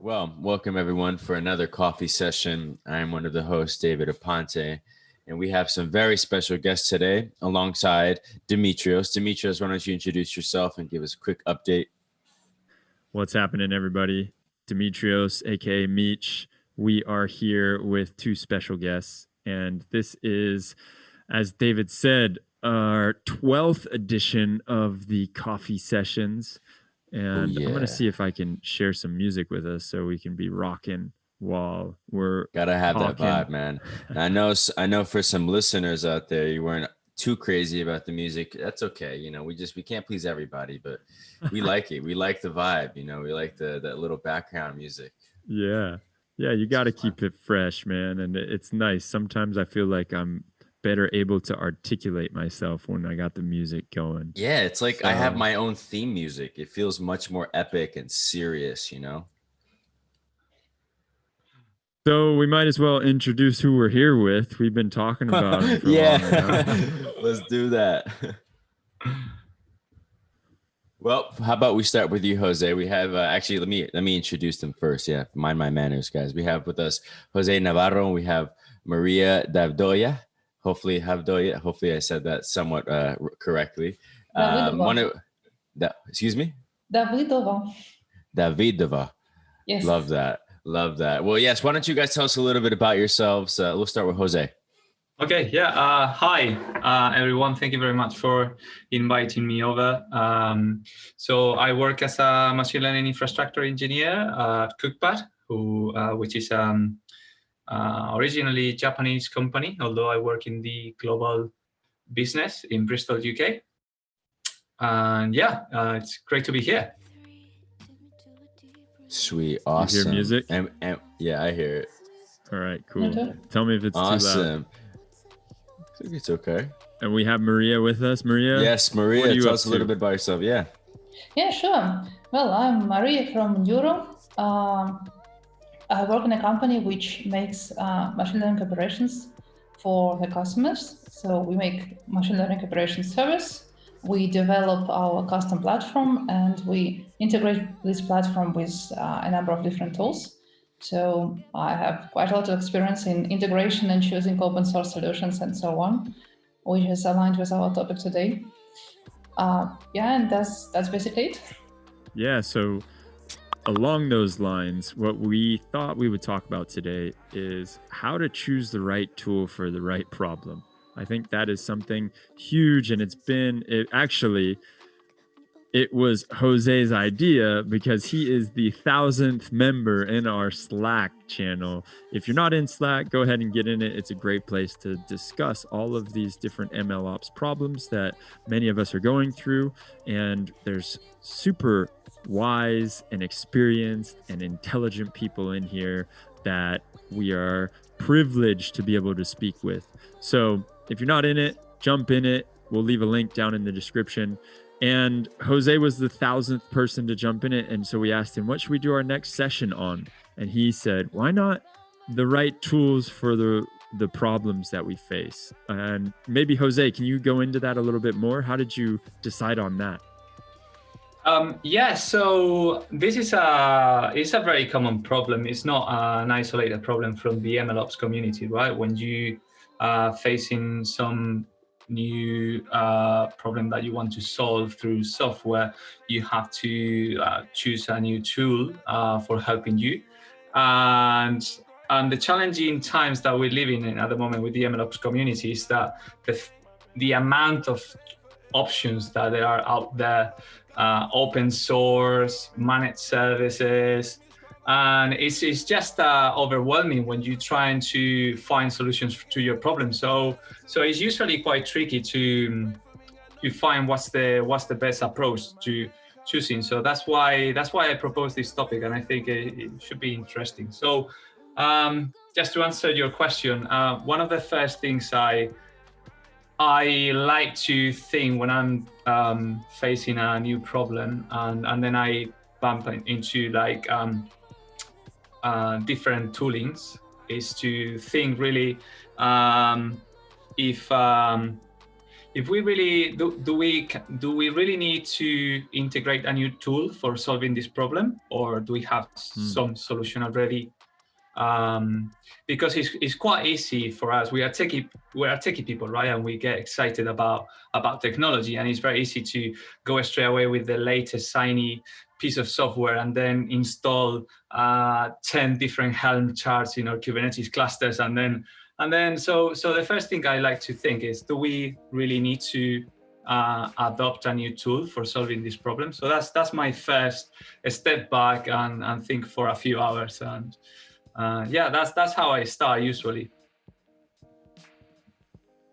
Well, welcome everyone for another coffee session. I'm one of the hosts, David Aponte, and we have some very special guests today alongside Dimitrios. Dimitrios, why don't you introduce yourself and give us a quick update? What's happening, everybody? Dimitrios, aka Meech. We are here with two special guests, and this is, as David said, our 12th edition of the coffee sessions. Oh And I'm going to yeah, see if I can share some music with us so we can be rocking while we're gotta have that talking. vibe, man. And I know for some listeners out there, you weren't too crazy about the music. That's okay. We can't please everybody, but we like it. We like the vibe. We like the that little background music. Yeah. Yeah, you It's got to fun. keep it fresh, man. And it's nice. Sometimes I feel like I'm better able to articulate myself when I got the music going. Yeah, it's like I have So, my own theme music. It feels much more epic and serious. so we might as well introduce who we're here with. We've been talking about him for long enough. Yeah, let's do that. Well, how about we start with you, Jose? We have actually let me introduce them first. Yeah, mind my manners, guys. We have with us Jose Navarro. And we have Mariya Davdoya. Hopefully, I said that somewhat correctly. Davydova. One of that. Excuse me, Davydova. Davidova. Yes. Love that. Love that. Well, yes. Why don't you guys tell us a little bit about yourselves? We'll start with Jose. Okay, yeah. Hi, everyone. Thank you very much for inviting me over. So I work as a machine learning infrastructure engineer at Cookpad, which is originally Japanese company, although I work in the global business in Bristol, UK. And yeah, it's great to be here. Sweet, You hear awesome. music? And yeah, I hear it. All right, cool. Okay. Tell me if it's too loud. Awesome. I think it's okay. And we have Mariya with us. Mariya? Yes, what are Mariya, you tell up us a little to? bit about yourself. Yeah. Yeah, sure. Well, I'm Mariya from Europe. I work in a company which makes machine learning operations for the customers. So we make machine learning operations service. We develop our custom platform and we integrate this platform with a number of different tools. So I have quite a lot of experience in integration and choosing open source solutions and so on, which is aligned with our topic today. Yeah, and that's basically it. Yeah, so along those lines, what we thought we would talk about today is how to choose the right tool for the right problem. I think that is something huge, and it was Jose's idea because he is the 1,000th member in our Slack channel. If you're not in Slack, go ahead and get in it. It's a great place to discuss all of these different MLOps problems that many of us are going through. And there's super wise and experienced and intelligent people in here that we are privileged to be able to speak with. So if you're not in it, jump in it. We'll leave a link down in the description. And Jose was the 1,000th person to jump in it. And so we asked him, what should we do our next session on? And he said, why not the right tools for the problems that we face? And maybe, Jose, can you go into that a little bit more? How did you decide on that? Yeah, so this is a very common problem. It's not an isolated problem from the MLOps community, right? When you are facing some new problem that you want to solve through software, you have to choose a new tool for helping you. And the challenging times that we're living in at the moment with the MLOps community is that the amount of options that there are out there, open source, managed services, and it's just overwhelming when you're trying to find solutions to your problem. So it's usually quite tricky to find what's the best approach to choosing. So that's why I propose this topic, and I think it should be interesting. So just to answer your question, one of the first things I like to think when I'm facing a new problem, and then I bump into like different toolings, is to think really if if we really do we really need to integrate a new tool for solving this problem, or do we have some solution already? Because it's quite easy for us. We are techie people, right? And we get excited about technology, and it's very easy to go straight away with the latest shiny piece of software and then install 10 different Helm charts in our Kubernetes clusters, and then so the first thing I like to think is, do we really need to adopt a new tool for solving this problem? So that's my first step back and think for a few hours, and yeah, that's how I start usually.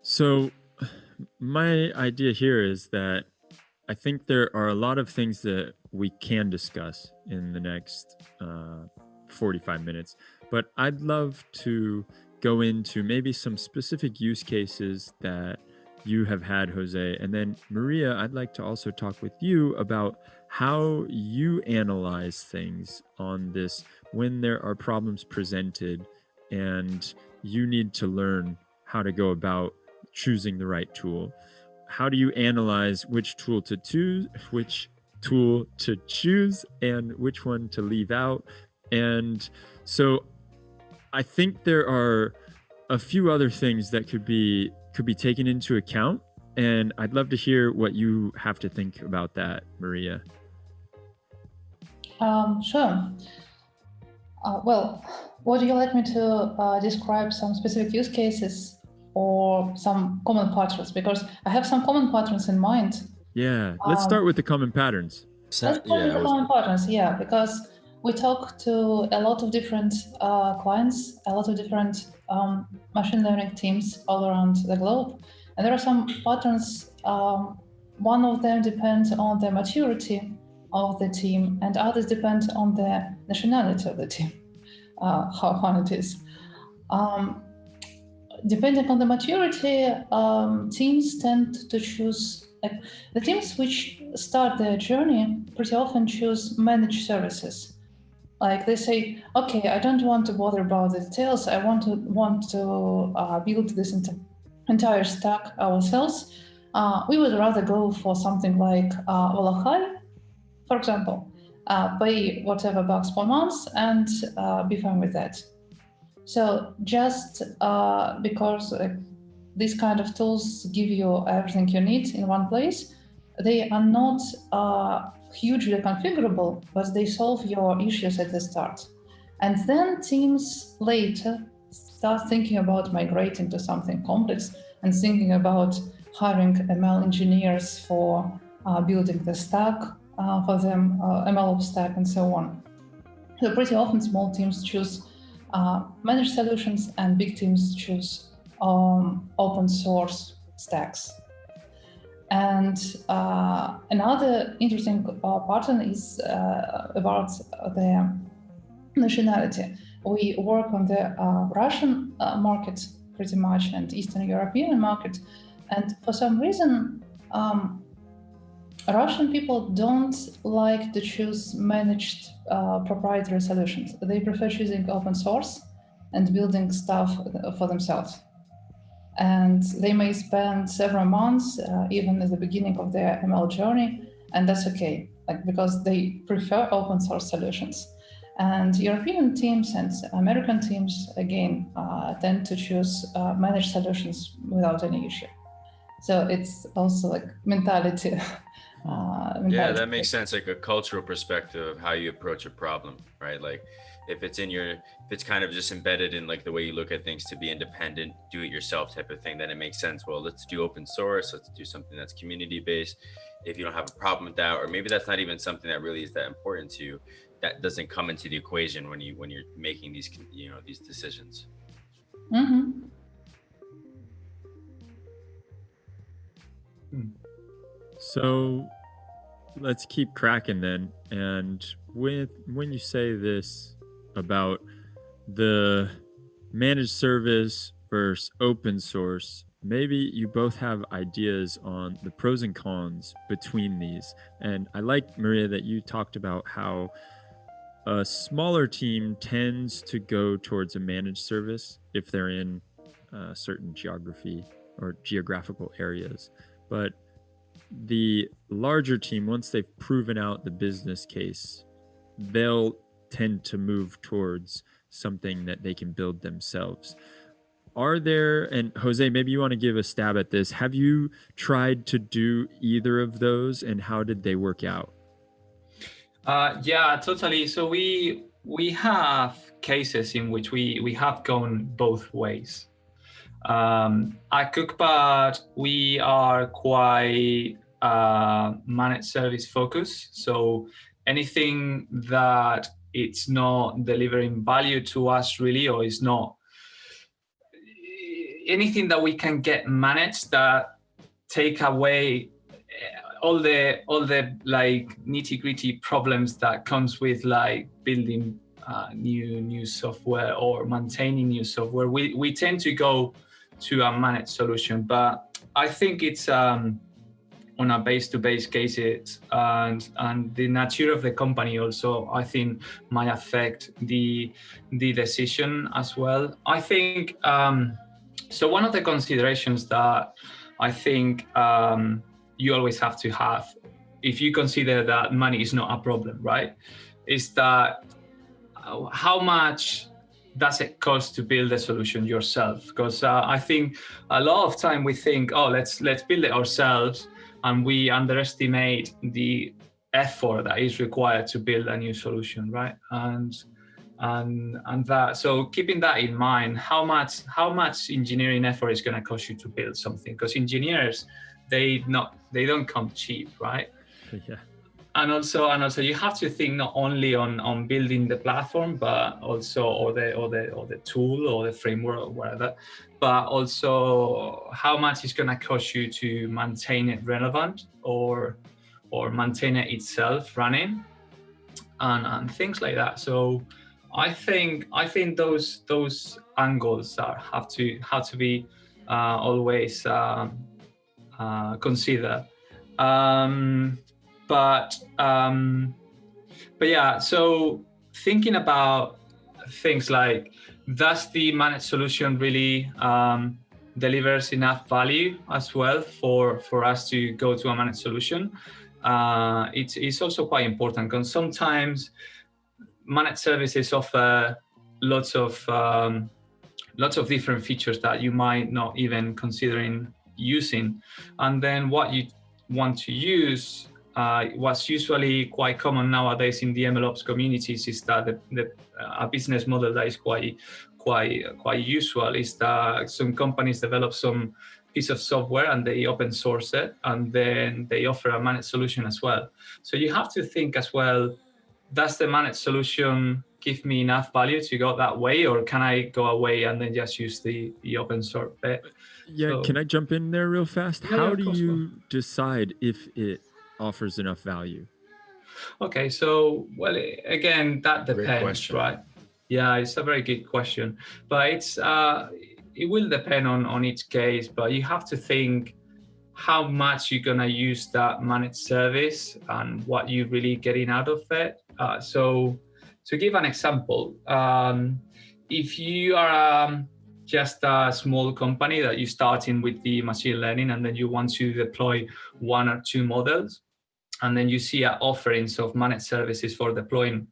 So my idea here is that I think there are a lot of things that we can discuss in the next 45 minutes, but I'd love to go into maybe some specific use cases that you have had, Jose. And then Mariya, I'd like to also talk with you about how you analyze things on this when there are problems presented and you need to learn how to go about choosing the right tool. How do you analyze which tool to choose, and which one to leave out? And so I think there are a few other things that could be taken into account, and I'd love to hear what you have to think about that, Mariya. Sure. Well, would you like me to describe some specific use cases or some common patterns? Because I have some common patterns in mind. Yeah, let's start with the common patterns. Let's start with the common patterns, yeah, because we talk to a lot of different clients, a lot of different machine learning teams all around the globe. And there are some patterns. One of them depends on the maturity of the team, and others depend on the nationality of the team, how fun it is. Depending on the maturity, teams tend to choose, like, the teams which start their journey pretty often choose managed services. Like, they say, okay, I don't want to bother about the details. I want to build this entire stack ourselves. We would rather go for something like Volachai, for example, pay whatever bucks per month and be fine with that. So just because these kind of tools give you everything you need in one place, they are not hugely configurable, but they solve your issues at the start. And then teams later start thinking about migrating to something complex and thinking about hiring ML engineers for building the stack for them, MLOps stack, and so on. So pretty often small teams choose managed solutions and big teams choose open source stacks. And another interesting pattern is about the nationality. We work on the Russian market pretty much, and Eastern European market. And for some reason, Russian people don't like to choose managed proprietary solutions. They prefer choosing open source and building stuff for themselves. And they may spend several months, even at the beginning of their ML journey, and that's okay, because they prefer open source solutions. And European teams and American teams, again, tend to choose managed solutions without any issue. So it's also mentality. Yeah, that makes sense. Like a cultural perspective of how you approach a problem, right? Like if it's kind of just embedded in the way you look at things, to be independent, do it yourself type of thing, then it makes sense. Well, let's do open source. Let's do something that's community based. If you don't have a problem with that, or maybe that's not even something that really is that important to you, that doesn't come into the equation when you're making these these decisions. Mm-hmm. So let's keep cracking then. And when you say this about the managed service versus open source, maybe you both have ideas on the pros and cons between these. And I like, Mariya, that you talked about how a smaller team tends to go towards a managed service if they're in a certain geography or geographical areas. But the larger team, once they've proven out the business case, they'll tend to move towards something that they can build themselves. Are there, and Jose, maybe you want to give a stab at this. Have you tried to do either of those, and how did they work out? Yeah, totally. So we have cases in which we have gone both ways. At Cookpad, we are quite managed service focused. So anything that it's not delivering value to us really, or is not anything that we can get managed that take away all the like nitty-gritty problems that comes with like building new software or maintaining new software, we tend to go to a managed solution. But I think it's on a base-to-base cases, and the nature of the company also, I think, might affect the decision as well. I think so. One of the considerations that I think you always have to have, if you consider that money is not a problem, right, is that how much does it cost to build a solution yourself? Because I think a lot of time we think, oh, let's build it ourselves, and we underestimate the effort that is required to build a new solution, right? And that, so keeping that in mind, how much engineering effort is going to cost you to build something? Because engineers, they don't come cheap, right? Yeah. And also you have to think not only on building the platform, but also or the tool or the framework or whatever, but also how much it's going to cost you to maintain it relevant or maintain it itself running, and things like that. So I think those angles have to be always considered. But yeah, so thinking about things like, does the managed solution really delivers enough value as well for us to go to a managed solution? It's also quite important, because sometimes managed services offer lots of different features that you might not even considering using, and then what you want to use. What's usually quite common nowadays in the MLOps communities is that a business model that is quite usual is that some companies develop some piece of software and they open source it, and then they offer a managed solution as well. So you have to think as well, does the managed solution give me enough value to go that way, or can I go away and then just use the open source bit? Yeah, So, can I jump in there real fast? Yeah, How of do course, you decide if it offers enough value? Okay, so again, that Great depends, question. right? Yeah, it's a very good question, but it will depend on each case. But you have to think how much you're gonna use that managed service and what you're really getting out of it. So to give an example, if you are just a small company that you're starting with the machine learning, and then you want to deploy one or two models, and then you see offerings of managed services for deploying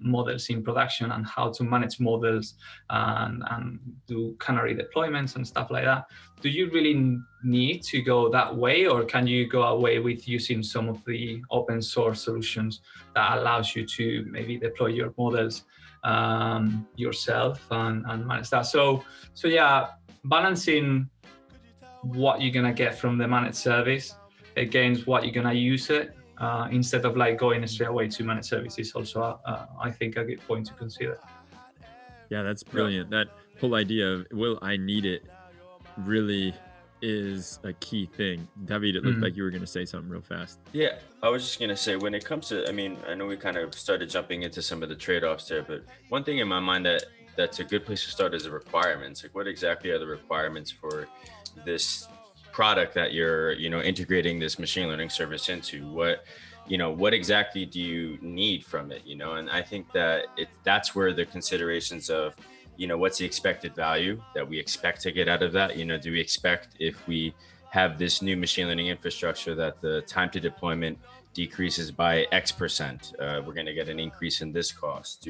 models in production, and how to manage models and do canary deployments and stuff like that. Do you really need to go that way, or can you go away with using some of the open source solutions that allows you to maybe deploy your models yourself and manage that? So yeah, balancing what you're gonna get from the managed service against what you're gonna use it, instead of like going straight away to managed services, also I think a good point to consider. Yeah, that's brilliant. That whole idea of will I need it really is a key thing. David, it looked like you were going to say something real fast. Yeah, I was just going to say, when it comes to, I mean, I know we kind of started jumping into some of the trade-offs there, but one thing in my mind that's a good place to start is the requirements. Like, what exactly are the requirements for this product that you're, integrating this machine learning service into? What exactly do you need from it? And I think that that's where the considerations of what's the expected value that we expect to get out of that? Do we expect, if we have this new machine learning infrastructure, that the time to deployment decreases by X%? We're going to get an increase in this cost.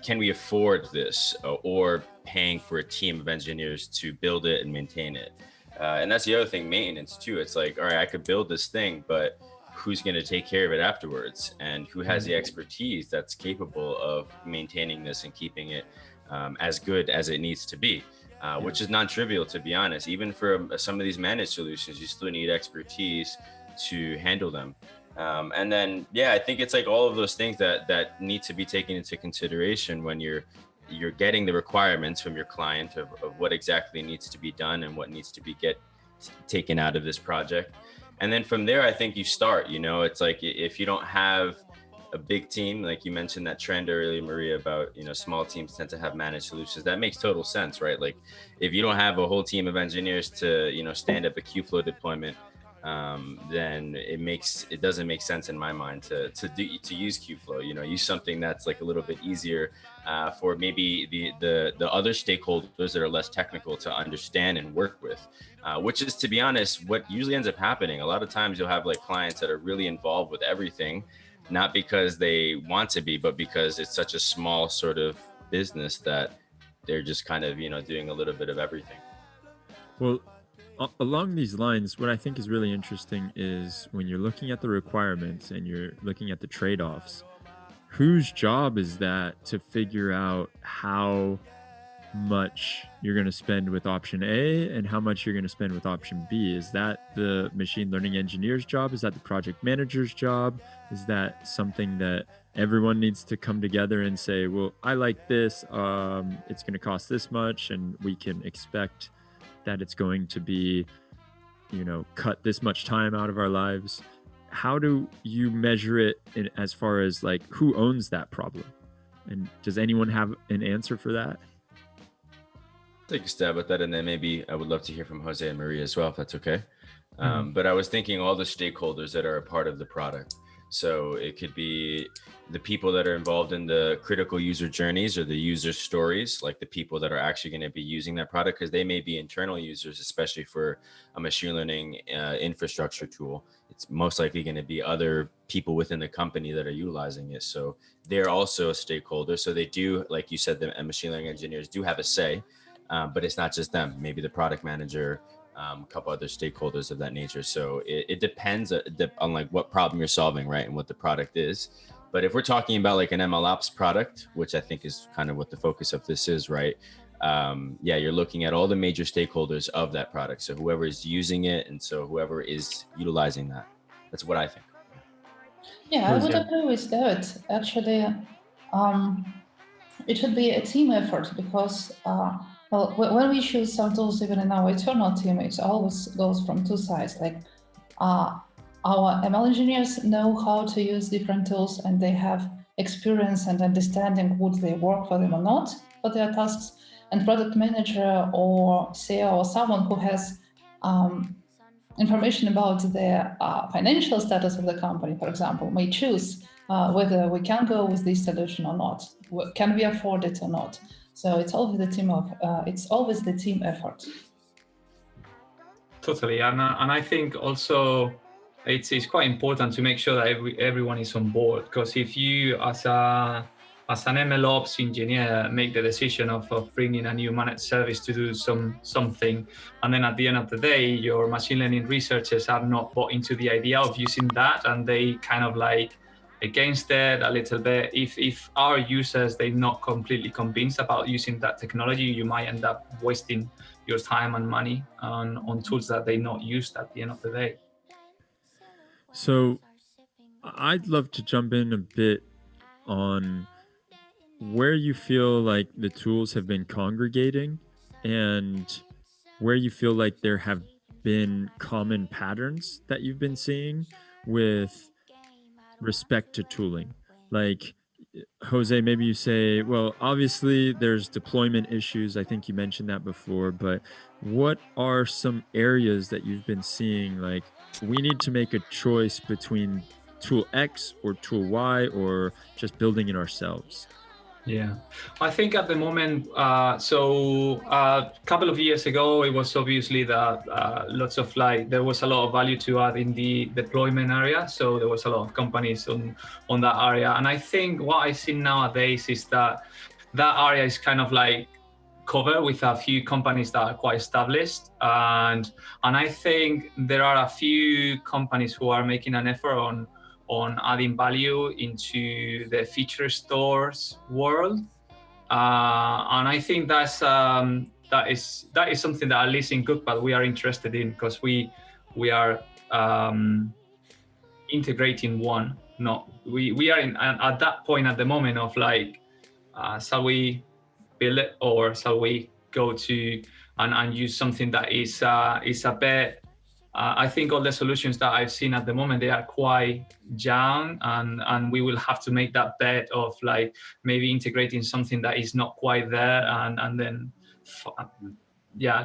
Can we afford this, or paying for a team of engineers to build it and maintain it? And that's the other thing, maintenance too. It's like, all right, I could build this thing, but who's going to take care of it afterwards? And who has the expertise that's capable of maintaining this and keeping it as good as it needs to be? Which is non-trivial, to be honest. Even for some of these managed solutions, you still need expertise to handle them. And then, I think it's like all of those things that need to be taken into consideration when you're getting the requirements from your client of what exactly needs to be done and what needs to be taken out of this project. And then from there, I think you start. It's like, if you don't have a big team, like you mentioned that trend earlier, Mariya, about small teams tend to have managed solutions. That makes total sense, right? Like, if you don't have a whole team of engineers to stand up a Qflow deployment, then it doesn't make sense in my mind to use Qflow. Use something that's like a little bit easier for maybe the other stakeholders that are less technical to understand and work with, which is, to be honest, what usually ends up happening. A lot of times you'll have like clients that are really involved with everything, not because they want to be, but because it's such a small sort of business that they're just kind of doing a little bit of everything. Well, along these lines, what I think is really interesting is when you're looking at the requirements and you're looking at the trade-offs, whose job is that to figure out how much you're going to spend with option A and how much you're going to spend with option B? Is that the machine learning engineer's job? Is that the project manager's job? Is that something that everyone needs to come together and say, well, I like this, it's going to cost this much, and we can expect that it's going to be, cut this much time out of our lives? How do you measure it as far as like who owns that problem? And does anyone have an answer for that? Take a stab at that, and then maybe I would love to hear from Jose and Mariya as well, if that's okay. But I was thinking all the stakeholders that are a part of the product. So it could be the people that are involved in the critical user journeys or the user stories, like the people that are actually going to be using that product, because they may be internal users, especially for a machine learning infrastructure tool. It's most likely going to be other people within the company that are utilizing it. So they're also a stakeholder. So they do, like you said, the machine learning engineers do have a say, but it's not just them. Maybe the product manager, a couple other stakeholders of that nature. So it depends on like what problem you're solving, right, and what the product is. But if we're talking about like an MLOps product, which I think is kind of what the focus of this is, right? You're looking at all the major stakeholders of that product. So whoever is using it, and so whoever is utilizing that. That's what I think. Yeah, I would agree with that. Actually, it should be a team effort because when we choose some tools, even in our internal team, it always goes from two sides. Like our ML engineers know how to use different tools, and they have experience and understanding would they work for them or not for their tasks. And product manager or CEO or someone who has information about the financial status of the company, for example, may choose whether we can go with this solution or not. Can we afford it or not? So it's always the team effort. Totally, and I think also it's quite important to make sure that everyone is on board, because if you as an MLOps engineer make the decision of bringing a new managed service to do something, and then at the end of the day your machine learning researchers are not bought into the idea of using that, and they kind of like against it a little bit. If our users, they're not completely convinced about using that technology, you might end up wasting your time and money on tools that they not used at the end of the day. So I'd love to jump in a bit on where you feel like the tools have been congregating and where you feel like there have been common patterns that you've been seeing with respect to tooling. Like, Jose, maybe you say, well, obviously there's deployment issues. I think you mentioned that before, but what are some areas that you've been seeing, like, we need to make a choice between tool X or tool Y or just building it ourselves? Yeah, I think at the moment, so a couple of years ago, it was obviously that there was a lot of value to add in the deployment area. So there was a lot of companies on that area. And I think what I see nowadays is that area is kind of like covered with a few companies that are quite established. And I think there are a few companies who are making an effort on adding value into the feature stores world, and I think that is something that at least in Goodpad we are interested in, because we are integrating one. No, we are at that point at the moment of like, shall we build it or shall we go to and use something that is a bit. I think all the solutions that I've seen at the moment, they are quite young, and we will have to make that bet of like maybe integrating something that is not quite there, and then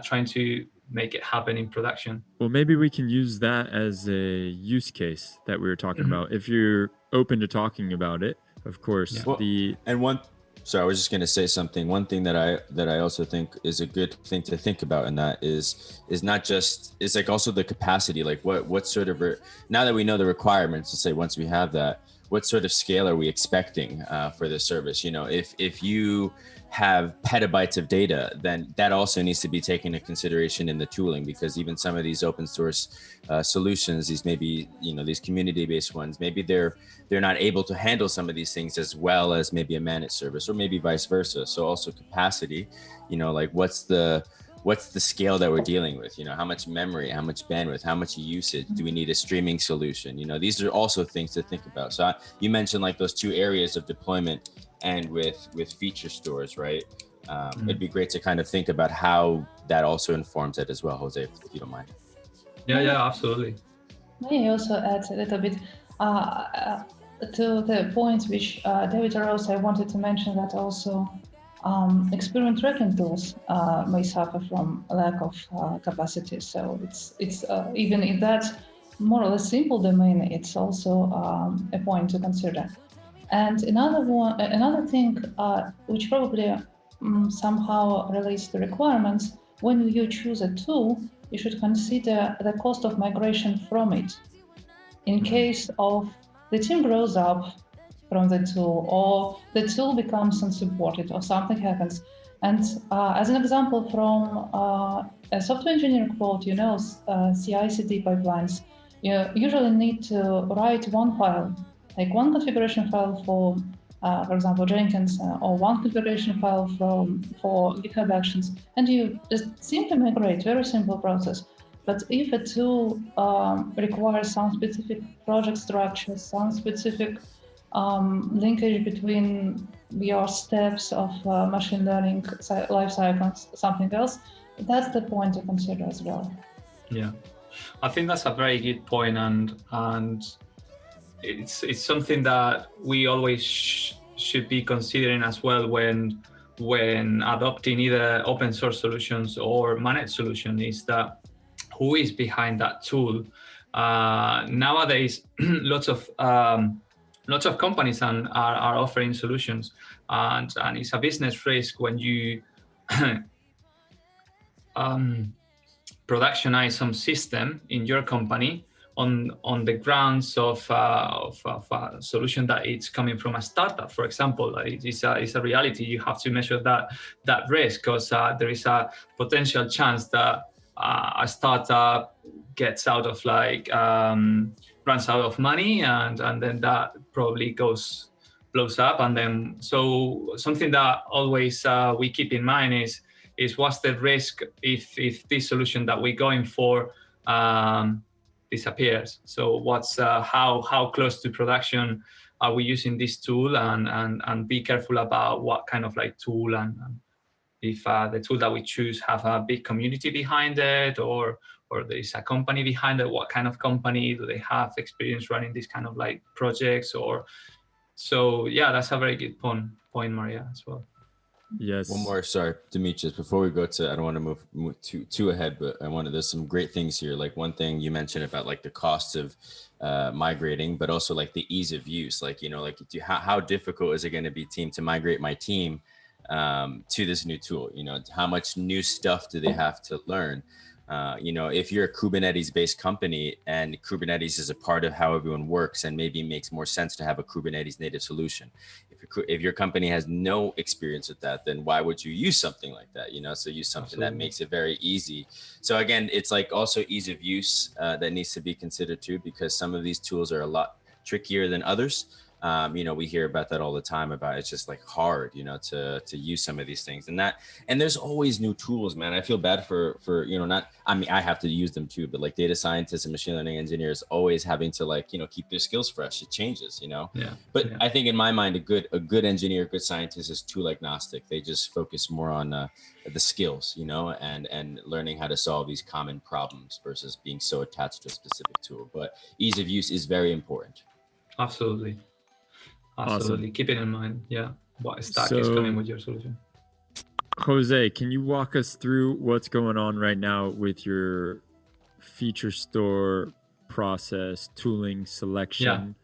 trying to make it happen in production. Well, maybe we can use that as a use case that we were talking about. If you're open to talking about it, of course. Yeah. Well, and sorry, I was just going to say something. One thing that I also think is a good thing to think about in that is not just, it's like also the capacity, like what sort of, now that we know the requirements, to say once we have that, what sort of scale are we expecting for this service? You know, if you have petabytes of data, then that also needs to be taken into consideration in the tooling, because even some of these open source solutions, these maybe, you know, these community-based ones, maybe they're not able to handle some of these things as well as maybe a managed service, or maybe vice versa. So also capacity, you know, like what's the scale that we're dealing with? You know, how much memory, how much bandwidth, how much usage? Do we need a streaming solution? You know, these are also things to think about. So you mentioned like those two areas of deployment and with feature stores, right? It'd be great to kind of think about how that also informs it as well, Jose, if you don't mind. Yeah, absolutely. May I also add a little bit to the points which David arose? I wanted to mention that also experiment tracking tools may suffer from a lack of capacity. So it's even in that more or less simple domain, it's also a point to consider. And another thing which probably somehow relates to requirements, when you choose a tool, you should consider the cost of migration from it. In case of the team grows up from the tool, or the tool becomes unsupported, or something happens. And as an example from a software engineering quote, you know, CI/CD pipelines, you usually need to write one file, like one configuration file for example, Jenkins, or one configuration file for GitHub Actions, and you just simply migrate. Very simple process. But if a tool requires some specific project structure, some specific linkage between your steps of machine learning life cycles, something else, that's the point to consider as well. Yeah, I think that's a very good point, and it's something that we always should be considering as well when adopting either open source solutions or managed solution, is that who is behind that tool. Nowadays, lots of companies are offering solutions, and it's a business risk when you productionize some system in your company on the grounds of a solution that it's coming from a startup, for example. It's a reality. You have to measure that risk, because there is a potential chance that a startup gets out of runs out of money, and then that probably blows up. And then so something that always we keep in mind is what's the risk if this solution that we're going for disappears. So what's how close to production are we using this tool, and be careful about what kind of like tool, and if the tool that we choose have a big community behind it, or there is a company behind it. What kind of company? Do they have experience running these kind of like projects? Or so yeah, that's a very good point, Mariya, as well. Yes. One more, sorry, Demetrius, before we go to, I don't want to move too ahead, but there's some great things here. Like one thing you mentioned about like the cost of migrating, but also like the ease of use. Like, like how difficult is it going to be to migrate my team to this new tool? How much new stuff do they have to learn? If you're a Kubernetes based company and Kubernetes is a part of how everyone works, and maybe it makes more sense to have a Kubernetes native solution. If your company has no experience with that, then why would you use something like that? So use something Absolutely. that makes it very easy. So again, it's like also ease of use that needs to be considered too, because some of these tools are a lot trickier than others. We hear about that all the time about it's just like hard, to use some of these things and there's always new tools, man. I feel bad for, I have to use them too, but like data scientists and machine learning engineers always having to like, keep their skills fresh. It changes, Yeah. But yeah. I think in my mind, a good engineer, good scientist is tool agnostic. They just focus more on the skills, and learning how to solve these common problems versus being so attached to a specific tool. But ease of use is very important. Absolutely. Awesome. Keep it in mind. Yeah. What stack is coming with your solution? Jose, can you walk us through what's going on right now with your feature store process, tooling, selection?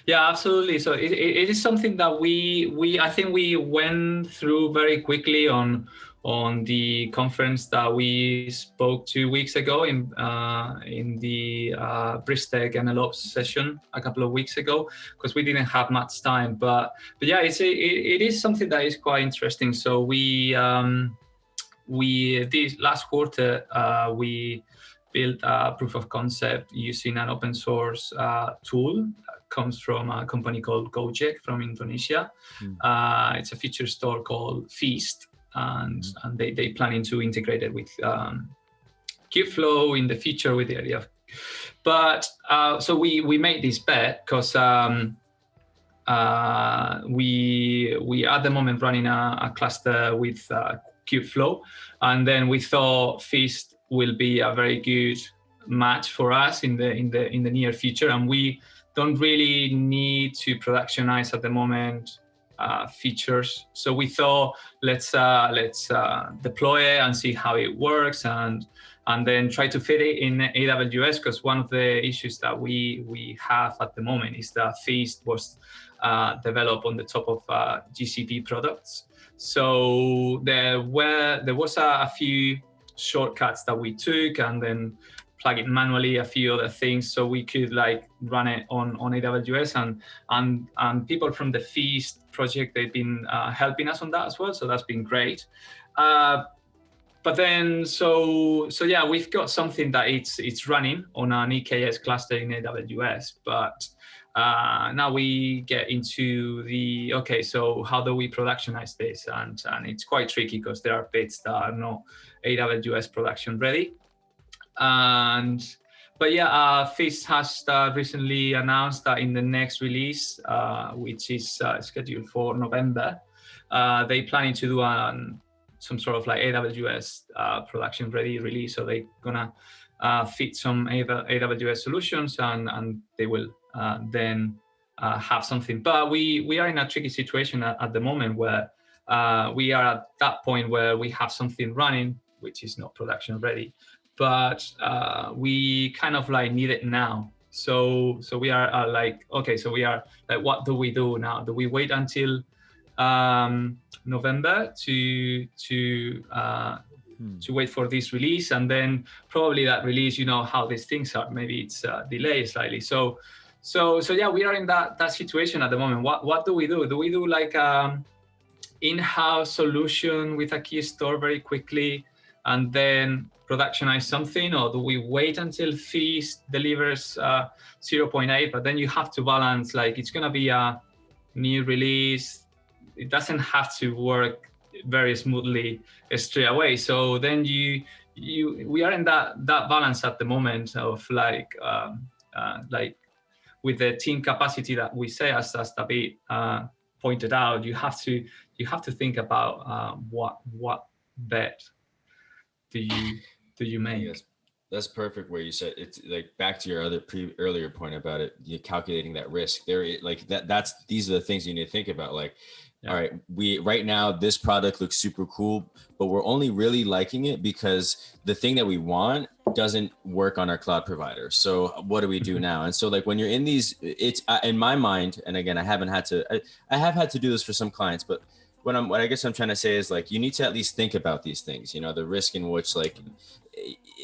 Yeah, absolutely. So it is something that I think we went through very quickly on the conference that we spoke 2 weeks ago in the Bristec MLOps session a couple of weeks ago, because we didn't have much time. But yeah, it is something that is quite interesting. So we this last quarter we built a proof of concept using an open source tool that comes from a company called Gojek from Indonesia. It's a feature store called Feast, and they planning to integrate it with Kubeflow in the future with the idea of. But so we made this bet because we at the moment running a cluster with Kubeflow, and then we thought Feast will be a very good match for us in the near future, and we don't really need to productionize at the moment features. So we thought let's deploy it and see how it works, and then try to fit it in AWS, because one of the issues that we have at the moment is that Feast was developed on the top of GCP products. So there was a few shortcuts that we took, and then plug it manually, a few other things, so we could like run it on AWS, and people from the Feast project, they've been helping us on that as well, so that's been great. But then so yeah, we've got something that it's running on an EKS cluster in AWS, but now we get into the so how do we productionize this? And it's quite tricky because there are bits that are not AWS production ready. But yeah, Feast has recently announced that in the next release, which is scheduled for November, they planning to do some sort of like AWS production ready release. So they're gonna fit some AWS solutions, and they will then have something. But we are in a tricky situation at the moment where we are at that point where we have something running which is not production ready, but we kind of like need it now. So we are like, okay, so we are like, what do we do now? Do we wait until November to wait for this release, and then probably that release, you know how these things are, maybe it's delayed slightly. So yeah, we are in that situation at the moment. What do we do? Do we do like in-house solution with a key store very quickly and then productionize something, or do we wait until Feast delivers 0.8, but then you have to balance, like, it's going to be a new release, it doesn't have to work very smoothly straight away. So then we are in that balance at the moment of like with the team capacity that we say, as David pointed out, you have to think about what bet do you make. Yes, that's perfect. Where you said it's like back to your earlier point about it, you calculating that risk there, like these are the things you need to think about. Like all right, we right now this product looks super cool, but we're only really liking it because the thing that we want doesn't work on our cloud provider. So what do we do now? And so like when you're in these, it's in my mind, and again, I have had to do this for some clients, but what I guess I'm trying to say is like, you need to at least think about these things, the risk in which like,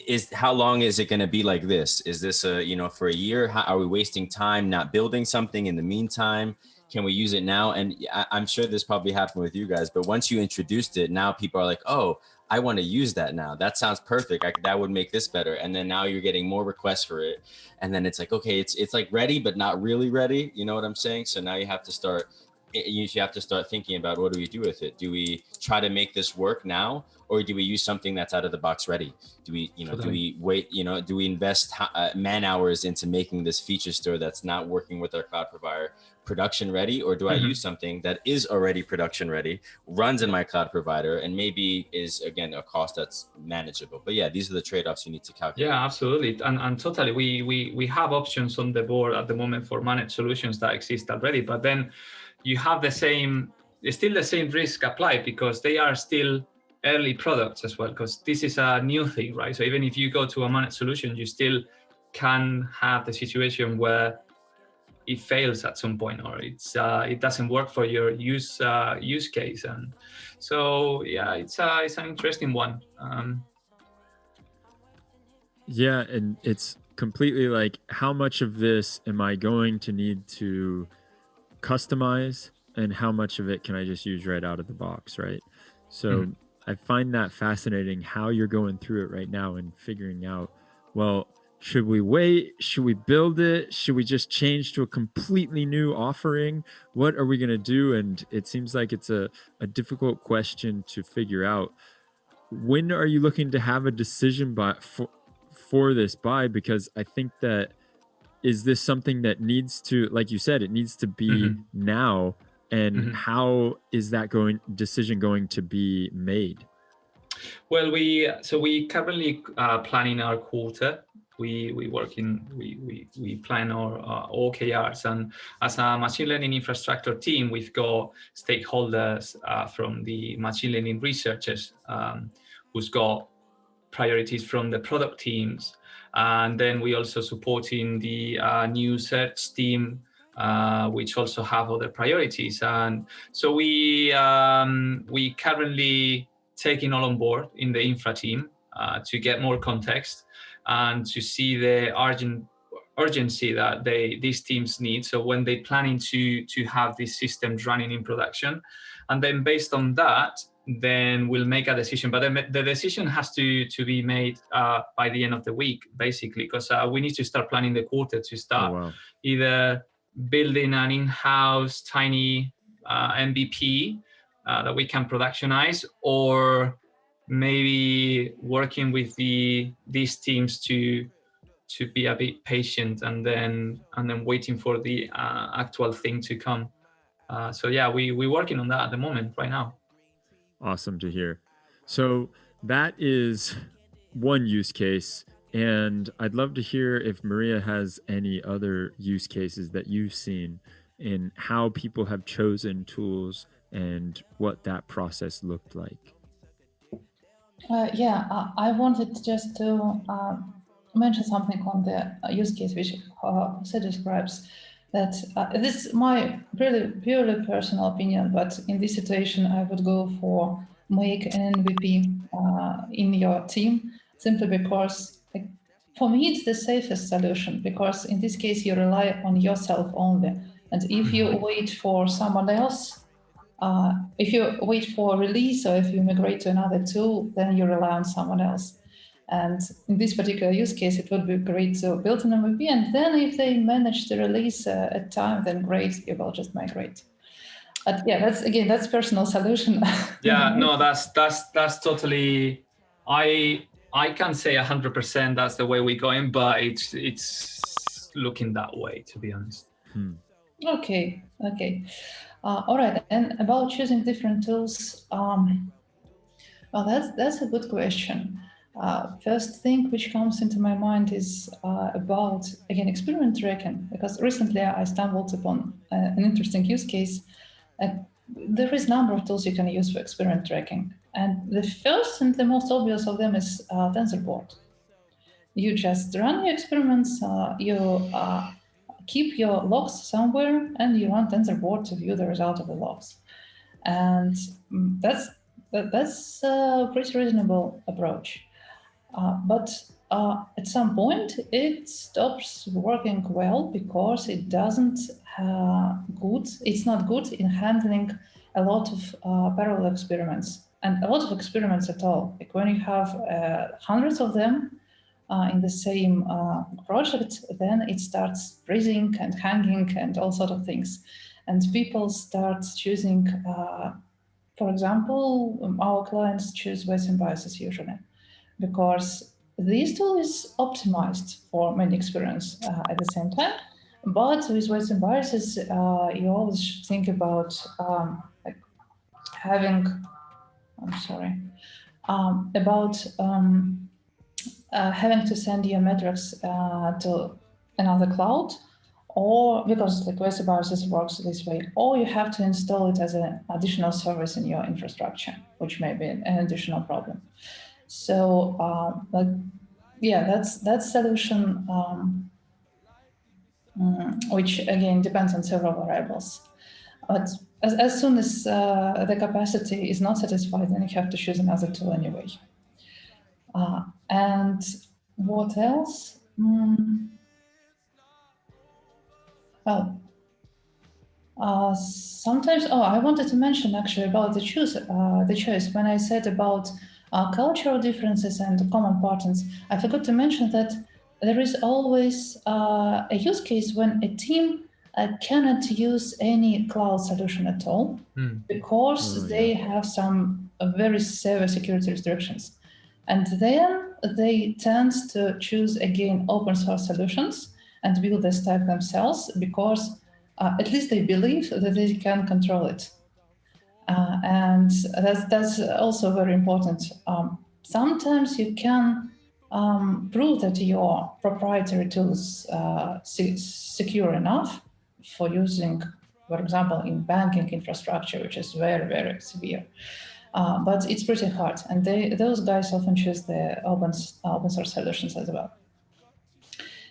is how long is it going to be like this? Is this for a year? How, are we wasting time not building something in the meantime? Can we use it now? And I'm sure this probably happened with you guys, but once you introduced it, now people are like, oh, I want to use that now. That sounds perfect. That would make this better. And then now you're getting more requests for it. And then it's like, okay, it's like ready, but not really ready. You know what I'm saying? So now you have to start thinking about, what do we do with it? Do we try to make this work now? Or do we use something that's out of the box ready? Do we, do we wait, do we invest man hours into making this feature store that's not working with our cloud provider production ready? Or do I use something that is already production ready, runs in my cloud provider, and maybe is, again, a cost that's manageable? But yeah, these are the trade-offs you need to calculate. Yeah, absolutely. And totally, we have options on the board at the moment for managed solutions that exist already, but then you have still the same risk applied because they are still early products as well, because this is a new thing, right? So even if you go to a managed solution, you still can have the situation where it fails at some point, or it doesn't work for your use case. And so yeah, it's an interesting one. Yeah, and it's completely like, how much of this am I going to need to customize, and how much of it can I just use right out of the box, right? So I find that fascinating how you're going through it right now and figuring out, well, should we wait? Should we build it? Should we just change to a completely new offering? What are we going to do? And it seems like it's a difficult question to figure out. When are you looking to have a decision for this by? Because I think that, is this something that needs to, like you said, it needs to be now? And how is that decision going to be made? Well, we currently planning our quarter. We plan our OKRs, and as a machine learning infrastructure team, we've got stakeholders from the machine learning researchers who's got priorities from the product teams, and then we also supporting the new search team, which also have other priorities. And so we currently taking all on board in the infra team to get more context and to see the urgency that these teams need. So when they're planning to have these systems running in production, and then based on that, then we'll make a decision. But the decision has to be made by the end of the week, basically, because we need to start planning the quarter to start either building an in-house tiny MVP that we can productionize, or maybe working with these teams to be a bit patient and then waiting for the actual thing to come. So yeah, we're working on that at the moment right now. Awesome to hear. So that is one use case, and I'd love to hear if Mariya has any other use cases that you've seen in how people have chosen tools and what that process looked like. I wanted just to mention something on the use case which Jose describes. That this is my purely personal opinion, but in this situation, I would go for make an MVP in your team, simply because, like, for me, it's the safest solution, because in this case, you rely on yourself only. And if you wait for someone else, if you wait for release, or if you migrate to another tool, then you rely on someone else. And in this particular use case, it would be great to build an MVP, and then if they manage to release at time, then great, you will just migrate. But yeah, that's personal solution. Yeah, no, that's totally. I can't say 100% that's the way we're going, but it's looking that way, to be honest. Okay. All right. And about choosing different tools, well, that's a good question. First thing which comes into my mind is about, again, experiment tracking, because recently I stumbled upon an interesting use case. there is a number of tools you can use for experiment tracking. And the first and the most obvious of them is TensorBoard. You just run your experiments, you keep your logs somewhere, and you run TensorBoard to view the result of the logs. And that's a pretty reasonable approach. But at some point, it stops working well because it doesn't it's not good in handling a lot of parallel experiments, and a lot of experiments at all. Like when you have hundreds of them in the same project, then it starts freezing and hanging and all sort of things. And people start choosing, for example, our clients choose weights and biases usually, because this tool is optimized for many experiments at the same time. But with weights and biases, you always should think about like having, having to send your metrics to another cloud, or because like weights and biases works this way, or you have to install it as an additional service in your infrastructure, which may be an additional problem. So, that's solution, which again depends on several variables. But as soon as the capacity is not satisfied, then you have to choose another tool anyway. And what else? Sometimes, I wanted to mention actually about the choice. When I said about cultural differences and common patterns, I forgot to mention that there is always a use case when a team cannot use any cloud solution at all because they have some very severe security restrictions. And then they tend to choose again open source solutions and build the stack themselves because at least they believe that they can control it. And that's also very important. Sometimes you can prove that your proprietary tools secure enough for using, for example, in banking infrastructure, which is very, very severe. But it's pretty hard. And those guys often choose the open source solutions as well.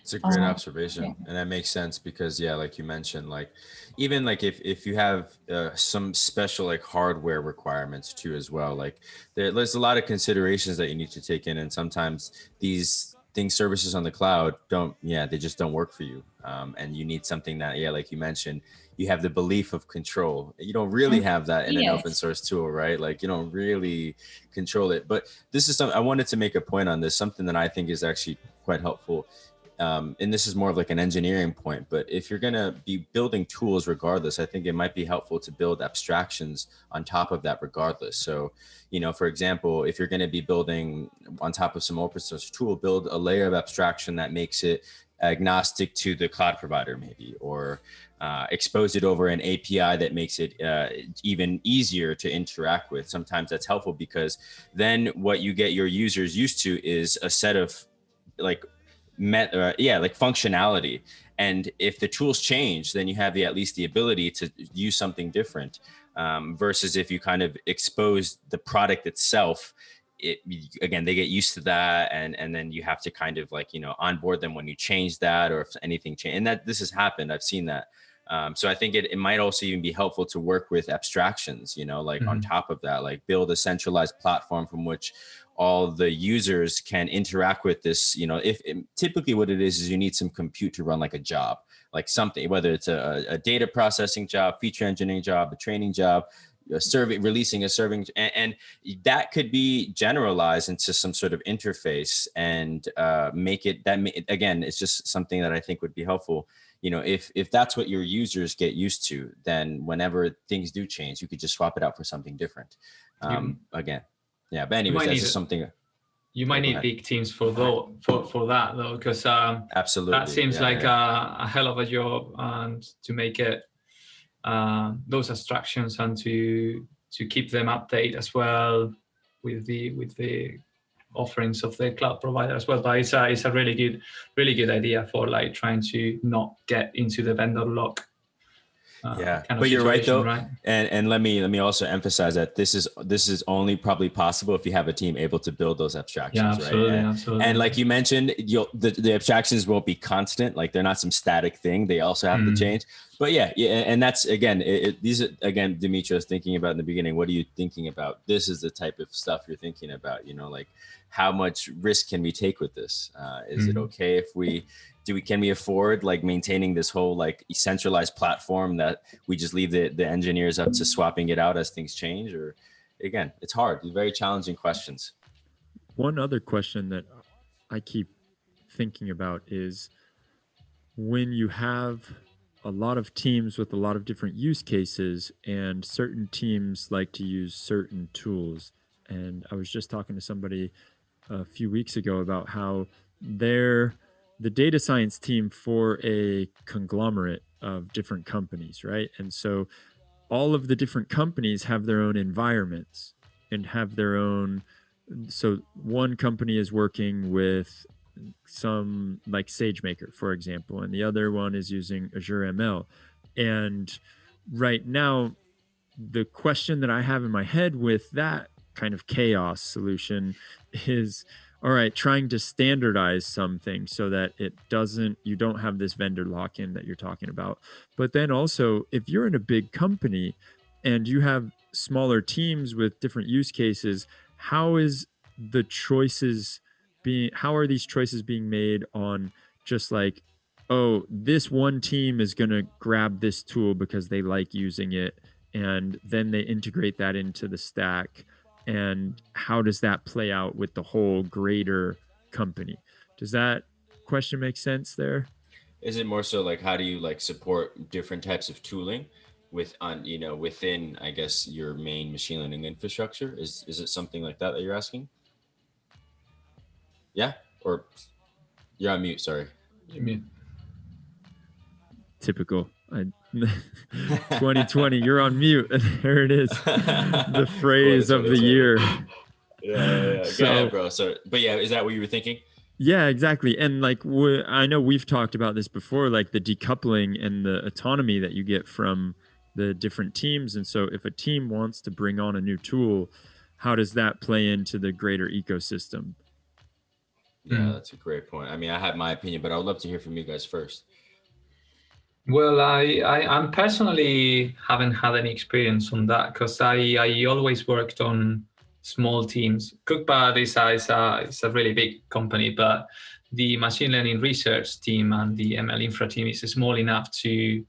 It's a great observation, and that makes sense because like you mentioned, like even like if you have some special like hardware requirements too as well, like there's a lot of considerations that you need to take in, and sometimes these services on the cloud they just don't work for you, and you need something that like you mentioned, you have the belief of control. You don't really have that in an open source tool, right? Like you don't really control it. But this is something I wanted to make a point on this, something that I think is actually quite helpful. And this is more of like an engineering point, but if you're going to be building tools regardless, I think it might be helpful to build abstractions on top of that regardless. So, for example, if you're going to be building on top of some open source tool, build a layer of abstraction that makes it agnostic to the cloud provider maybe, or expose it over an API that makes it even easier to interact with. Sometimes that's helpful because then what you get your users used to is a set of like functionality, and if the tools change, then you have at least the ability to use something different, versus if you kind of expose the product itself, again they get used to that, and then you have to kind of like onboard them when you change that, or if anything change, and that this has happened. I've seen that. So I think it might also even be helpful to work with abstractions, like on top of that, like build a centralized platform from which all the users can interact with this. If typically what it is you need some compute to run like a job, like something, whether it's a data processing job, feature engineering job, a training job, releasing a serving, and that could be generalized into some sort of interface and make it again, it's just something that I think would be helpful. If that's what your users get used to, then whenever things do change, you could just swap it out for something different. Again. Yeah, but anyways, that's just something. You might need big teams for that though, because absolutely, that seems like a hell of a job, and to make it those abstractions and to keep them updated as well with the offerings of the cloud provider as well. But it's a really good idea for like trying to not get into the vendor lock. Yeah, kind of but you're right situation, though, right? and let me also emphasize that this is only probably possible if you have a team able to build those abstractions, Yeah, right? absolutely, absolutely. And like you mentioned, the abstractions won't be constant, like they're not some static thing. They also have to change. But yeah, and that's again, these are again, Dimitrios thinking about in the beginning. What are you thinking about? This is the type of stuff you're thinking about. You know, like how much risk can we take with this? Is it okay if can we afford like maintaining this whole like centralized platform that we just leave the engineers up to swapping it out as things change? Or again, it's hard. Very challenging questions. One other question that I keep thinking about is when you have a lot of teams with a lot of different use cases and certain teams like to use certain tools. And I was just talking to somebody a few weeks ago about how they're the data science team for a conglomerate of different companies, right? And so all of the different companies have their own environments and have their own. So one company is working with some like SageMaker, for example, and the other one is using Azure ML. And right now, the question that I have in my head with that kind of chaos solution is, all right, trying to standardize something so that you don't have this vendor lock-in that you're talking about. But then also, if you're in a big company and you have smaller teams with different use cases, how are these choices being made on just like, oh, this one team is going to grab this tool because they like using it, and then they integrate that into the stack, and how does that play out with the whole greater company? Does that question make sense there? Is it more so like how do you like support different types of tooling within, I guess, your main machine learning infrastructure? Is it something like that you're asking? Yeah, or you're on mute, sorry. You mean? Typical. 2020, you're on mute. There it is. The phrase of the year. Yeah. So, go ahead, bro. So, but yeah, is that what you were thinking? Yeah, exactly. And like, I know we've talked about this before, like the decoupling and the autonomy that you get from the different teams. And so if a team wants to bring on a new tool, how does that play into the greater ecosystem? Yeah, that's a great point. I mean, I have my opinion, but I would love to hear from you guys first. Well, I'm personally haven't had any experience on that because I always worked on small teams. Cookpad is a really big company, but the machine learning research team and the ML infra team is small enough to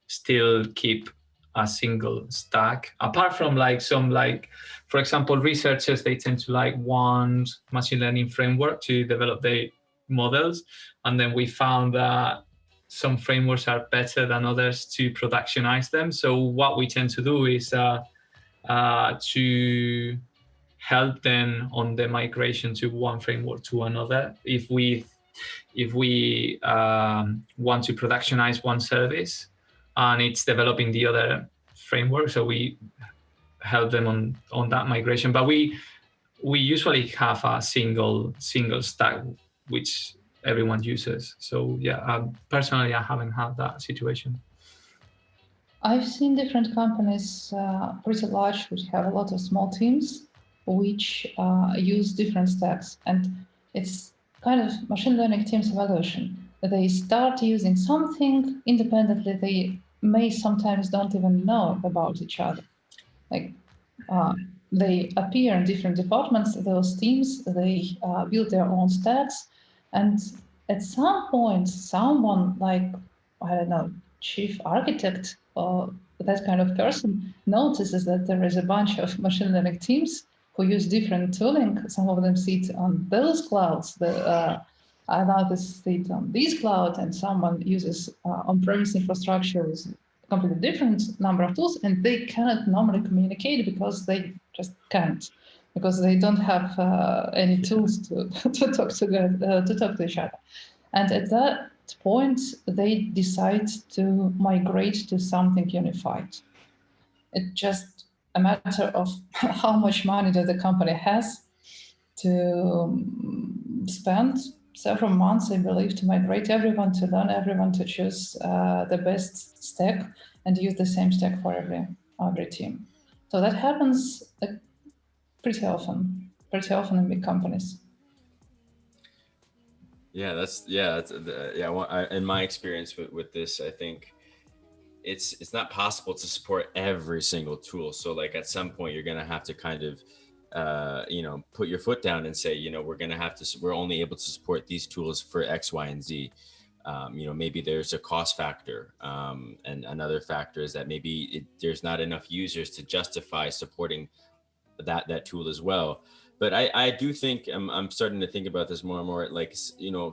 still keep a single stack. Apart from like some like, for example, researchers, they tend to like one machine learning framework to develop their models. And then we found that some frameworks are better than others to productionize them. So what we tend to do is to help them on the migration to one framework to another. If we want to productionize one service and it's developing the other framework, so we help them on that migration. But we usually have a single stack which everyone uses. So yeah, personally, I haven't had that situation. I've seen different companies, pretty large, which have a lot of small teams, which use different stacks. And it's kind of machine learning teams evaluation. They start using something independently. They may sometimes don't even know about each other. Like they appear in different departments, those teams, they build their own stacks. And at some point, someone like, I don't know, chief architect or that kind of person notices that there is a bunch of machine learning teams who use different tooling. Some of them sit on those clouds, others sit on these clouds, and someone uses on-premise infrastructure with completely different number of tools, and they cannot normally communicate because they just can't, because they don't have any tools to talk to each other. And at that point, they decide to migrate to something unified. It's just a matter of how much money that the company has to spend several months, I believe, to migrate everyone, to learn everyone, to choose the best stack. and use the same stack for every team. So that happens pretty often in big companies. In my experience with this, I think it's not possible to support every single tool. So like at some point you're going to have to kind of put your foot down and say, we're only able to support these tools for X, Y, and Z. Maybe there's a cost factor, and another factor is that maybe there's not enough users to justify supporting that tool as well. But I do think I'm starting to think about this more and more, like,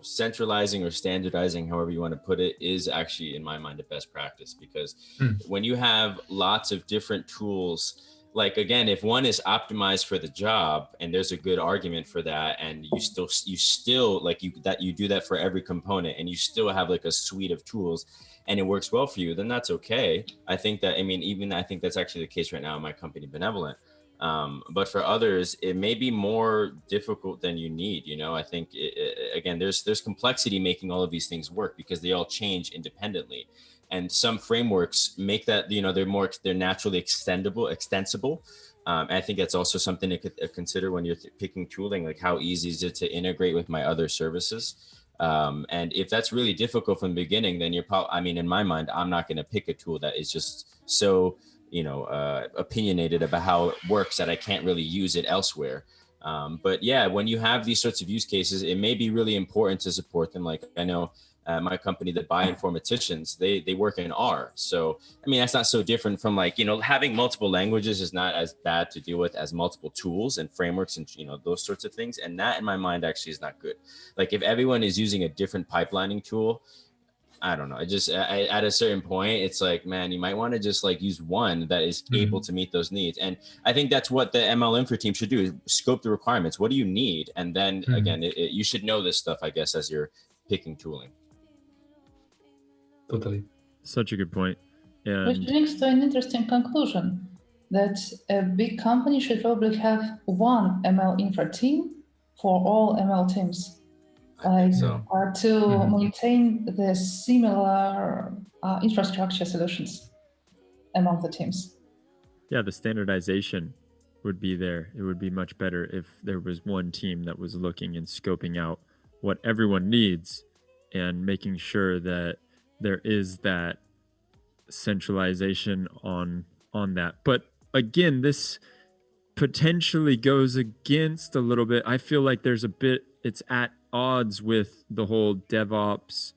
centralizing or standardizing, however you want to put it, is actually, in my mind, a best practice, because when you have lots of different tools, like, again, if one is optimized for the job and there's a good argument for that, and you still like you do that for every component, and you still have like a suite of tools and it works well for you, then that's okay. I think that's actually the case right now in my company, Benevolent. But for others, it may be more difficult than you need. I think again, there's complexity making all of these things work, because they all change independently, and some frameworks make that they're naturally extensible. I think that's also something to consider when you're picking tooling, like how easy is it to integrate with my other services. And if that's really difficult from the beginning, then you're probably, in my mind, I'm not going to pick a tool that is just so opinionated about how it works that I can't really use it elsewhere. But yeah, when you have these sorts of use cases, it may be really important to support them. Like, I know my company, the bioinformaticians, they work in R. So, that's not so different from having multiple languages is not as bad to deal with as multiple tools and frameworks and, those sorts of things. And that, in my mind, actually is not good. Like, if everyone is using a different pipelining tool, I don't know. At a certain point, it's like, man, you might want to just use one that is able to meet those needs. And I think that's what the ML Infra team should do, is scope the requirements. What do you need? And then again, you should know this stuff, I guess, as you're picking tooling. Totally. Such a good point. Which brings to an interesting conclusion, that a big company should probably have one ML Infra team for all ML teams. To maintain the similar infrastructure solutions among the teams. Yeah, the standardization would be there. It would be much better if there was one team that was looking and scoping out what everyone needs and making sure that there is that centralization on that. But again, this potentially goes against a little bit. I feel like it's at odds with the whole DevOps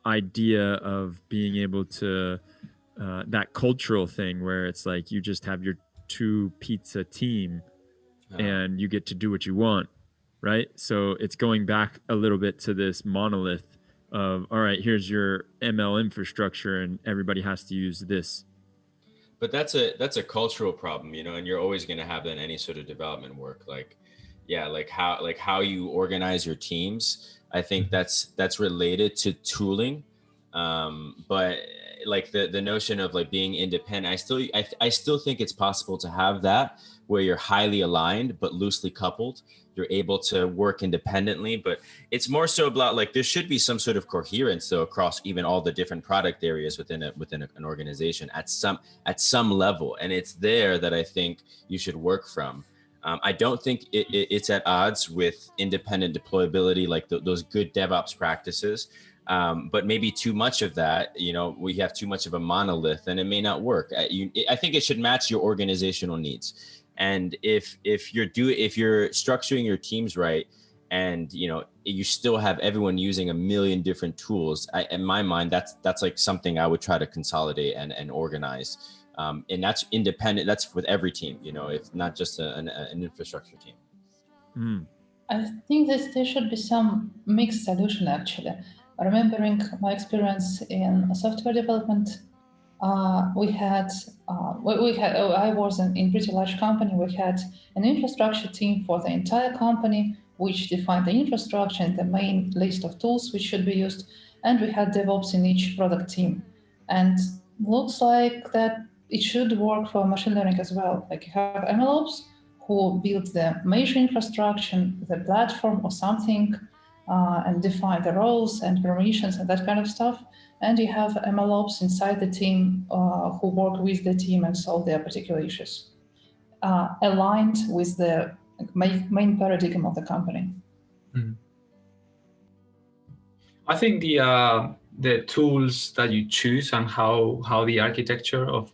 idea of being able to that cultural thing where it's like you just have your 2 pizza team and you get to do what you want, right? So it's going back a little bit to this monolith of, all right, here's your ML infrastructure and everybody has to use this. But that's a cultural problem, and you're always going to have that in any sort of development work. How you organize your teams. I think that's related to tooling, but the notion of being independent, I still think it's possible to have that where you're highly aligned but loosely coupled. You're able to work independently, but it's more so about there should be some sort of coherence though across even all the different product areas within an organization at some level, and it's there that I think you should work from. I don't think it's at odds with independent deployability, those good DevOps practices. But maybe too much of that, we have too much of a monolith and it may not work. I think it should match your organizational needs. And if you're structuring your teams right, and you still have everyone using a million different tools, in my mind, that's something I would try to consolidate and organize. And that's independent. That's with every team, if not just an infrastructure team. I think that there should be some mixed solution, actually. Remembering my experience in software development, I was in pretty large company. We had an infrastructure team for the entire company, which defined the infrastructure and the main list of tools which should be used. And we had DevOps in each product team. And looks like that it should work for machine learning as well. Like you have MLOps who build the major infrastructure, the platform or something, and define the roles and permissions and that kind of stuff. And you have MLOps inside the team who work with the team and solve their particular issues, aligned with the main paradigm of the company. I think the tools that you choose and how the architecture of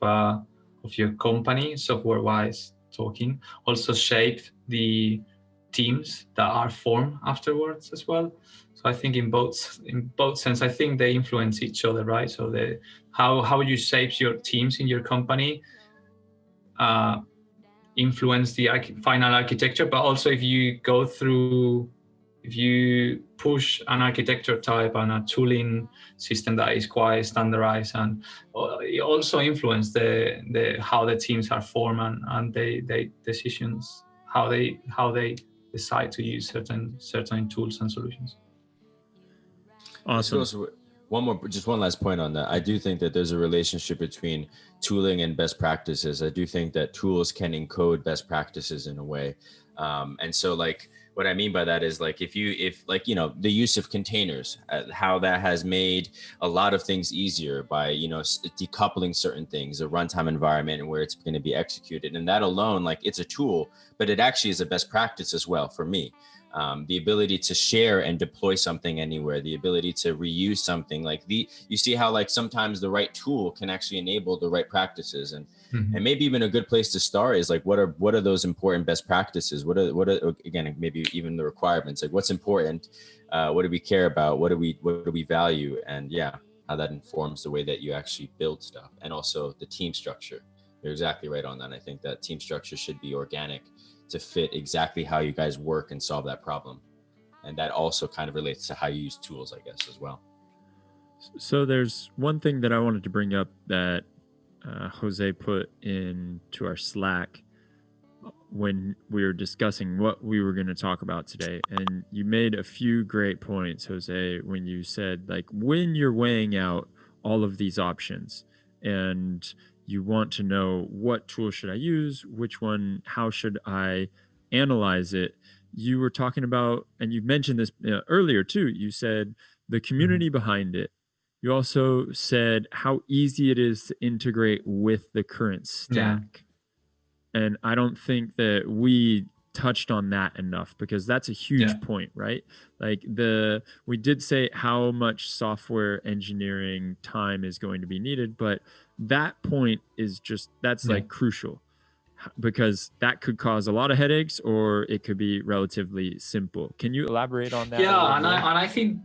your company, software-wise talking, also shape the teams that are formed afterwards as well. So I think in both sense, I think they influence each other, right? So how you shape your teams in your company influence the final architecture, but also if you push an architecture type and a tooling system that is quite standardized, and it also influence the how the teams are formed and they decisions, how they decide to use certain tools and solutions. Awesome. Just one last point on that. I do think that there's a relationship between tooling and best practices. I do think that tools can encode best practices in a way. And so like, what I mean by that is like, if the use of containers, how that has made a lot of things easier by, decoupling certain things, a runtime environment and where it's going to be executed. And that alone, like it's a tool, but it actually is a best practice as well for me. The ability to share and deploy something anywhere, the ability to reuse something, like you see how like sometimes the right tool can actually enable the right practices, and maybe even a good place to start is like what are those important best practices? What are again, maybe even the requirements, like what's important, what do we care about, what do we value, and how that informs the way that you actually build stuff, and also the team structure. You're exactly right on that. I think that team structure should be organic to fit exactly how you guys work and solve that problem. And that also kind of relates to how you use tools, I guess, as well. So there's one thing that I wanted to bring up that Jose put into our Slack when we were discussing what we were going to talk about today. And you made a few great points, Jose, when you said, like, when you're weighing out all of these options and you want to know what tool should I use, which one, how should I analyze it? You were talking about, and you mentioned this earlier too, you said the community behind it. You also said how easy it is to integrate with the current stack. And I don't think that we touched on that enough, because that's a huge point, right? Like we did say how much software engineering time is going to be needed, but that point is that's like crucial, because that could cause a lot of headaches or it could be relatively simple. Can you elaborate on that? Yeah, and I think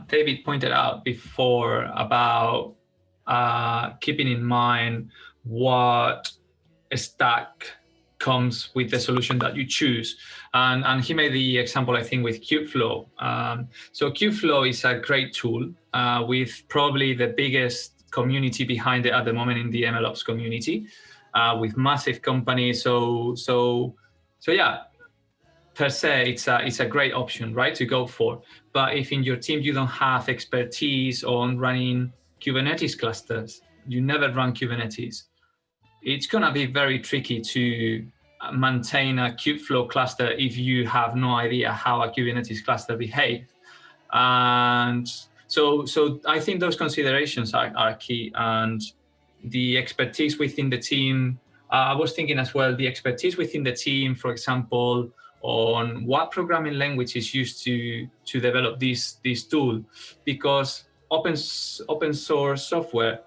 David pointed out before about keeping in mind what a stack comes with the solution that you choose. And he made the example, I think, with Kubeflow. So Kubeflow is a great tool with probably the biggest community behind it at the moment in the MLOps community, with massive companies. So yeah, per se, it's a great option, right, to go for. But if in your team you don't have expertise on running Kubernetes clusters, you never run Kubernetes, it's going to be very tricky to maintain a Kubeflow cluster if you have no idea how a Kubernetes cluster behaves. And so I think those considerations are key. And the expertise within the team, I was thinking as well, the expertise within the team, for example, on what programming language is used to develop this tool, because open source software,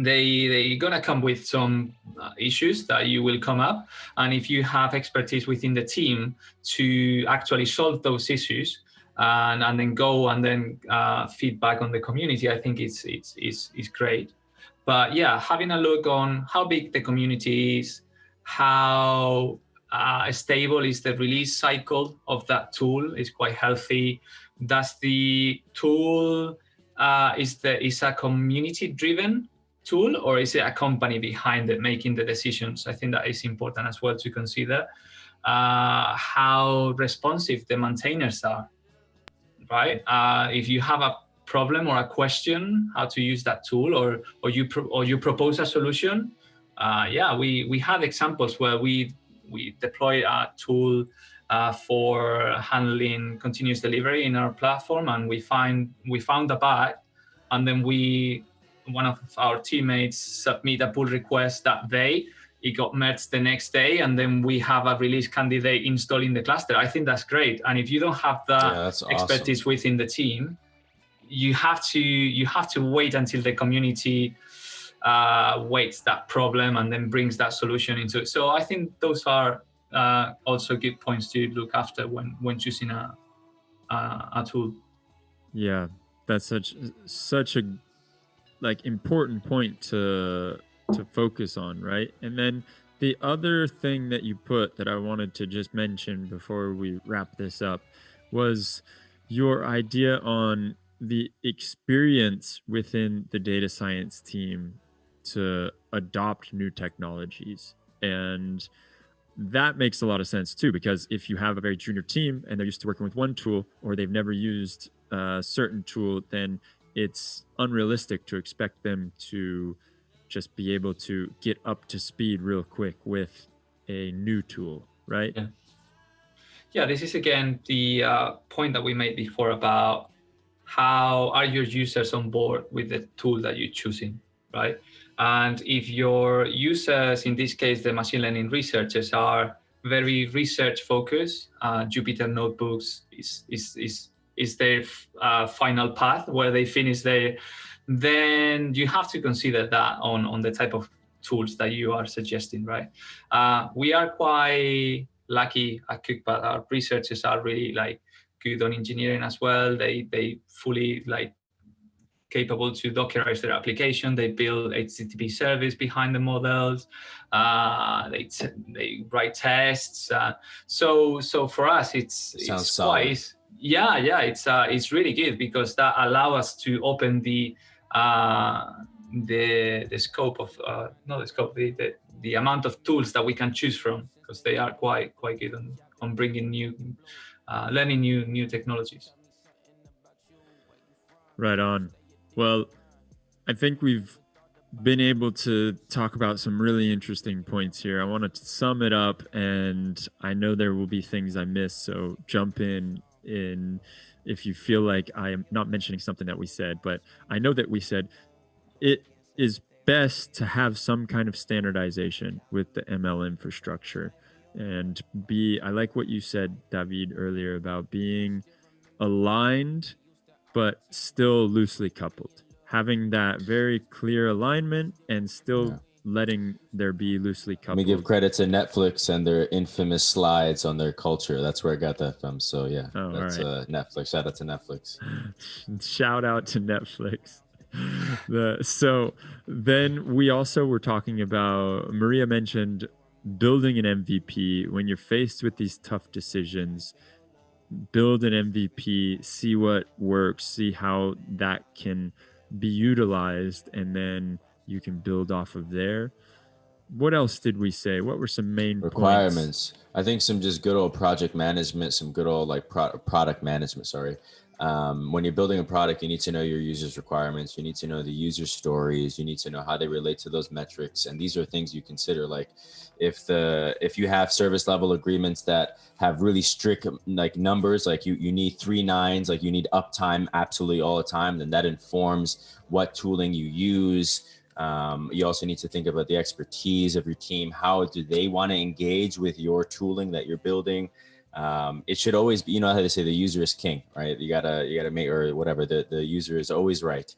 they're gonna come with some issues that you will come up, and if you have expertise within the team to actually solve those issues and then go and then feedback on the community, I think it's great. But yeah, having a look on how big the community is, how stable is the release cycle of that tool, is quite healthy. Does the tool is a community driven tool, or is it a company behind it making the decisions? I think that is important as well to consider. How responsive the maintainers are, right? If you have a problem or a question how to use that tool, or you propose a solution, we had examples where we we deploy a tool for handling continuous delivery in our platform, and we found a bug, and then one of our teammates submit a pull request that day. It got merged the next day, and then we have a release candidate installed in the cluster. I think that's great. And if you don't have that expertise within the team, you have to wait until the community weights that problem and then brings that solution into it. So I think those are also good points to look after when choosing a tool. Yeah, that's such a important point to focus on, right? And then the other thing that you put that I wanted to just mention before we wrap this up was your idea on the experience within the data science team to adopt new technologies. And that makes a lot of sense too, because if you have a very junior team and they're used to working with one tool, or they've never used a certain tool, then it's unrealistic to expect them to just be able to get up to speed real quick with a new tool, right? Yeah, this is again the point that we made before about how are your users on board with the tool that you're choosing, right? And if your users, in this case, the machine learning researchers, are very research focused, Jupyter Notebooks is their final path where they finish then you have to consider that on the type of tools that you are suggesting, right? We are quite lucky at Cookpad. Our researchers are really good on engineering as well. They fully capable to Dockerize their application. They build HTTP service behind the models. They write tests. So for us, it's solid. It's really good, because that allows us to open the scope of not the scope, the amount of tools that we can choose from, because they are quite good on bringing learning new technologies. Right on. Well, I think we've been able to talk about some really interesting points here. I want to sum it up, and I know there will be things I missed, so jump in if you feel like I am not mentioning something that we said. But I know that we said it is best to have some kind of standardization with the ML infrastructure, and I like what you said, David, earlier about being aligned but still loosely coupled, having that very clear alignment and still letting there be loosely coupled. Let me give credit to Netflix and their infamous slides on their culture. That's where I got that from. So yeah, that's Netflix. Shout out to Netflix. Shout out to Netflix. So then we also were talking about, Mariya mentioned building an MVP. When you're faced with these tough decisions, build an MVP, see what works, see how that can be utilized, and then you can build off of there. What else did we say? What were some main requirements? points? I think some just good old project management, some good old product management. Sorry. When you're building a product, you need to know your users' requirements. You need to know the user stories. You need to know how they relate to those metrics. And these are things you consider. Like if you have service level agreements that have really strict numbers, like you need 3 nines, like you need uptime absolutely all the time, then that informs what tooling you use. You also need to think about the expertise of your team. How do they want to engage with your tooling that you're building? It should always be, you know how they say the user is king, right? You gotta make, or whatever, the user is always right.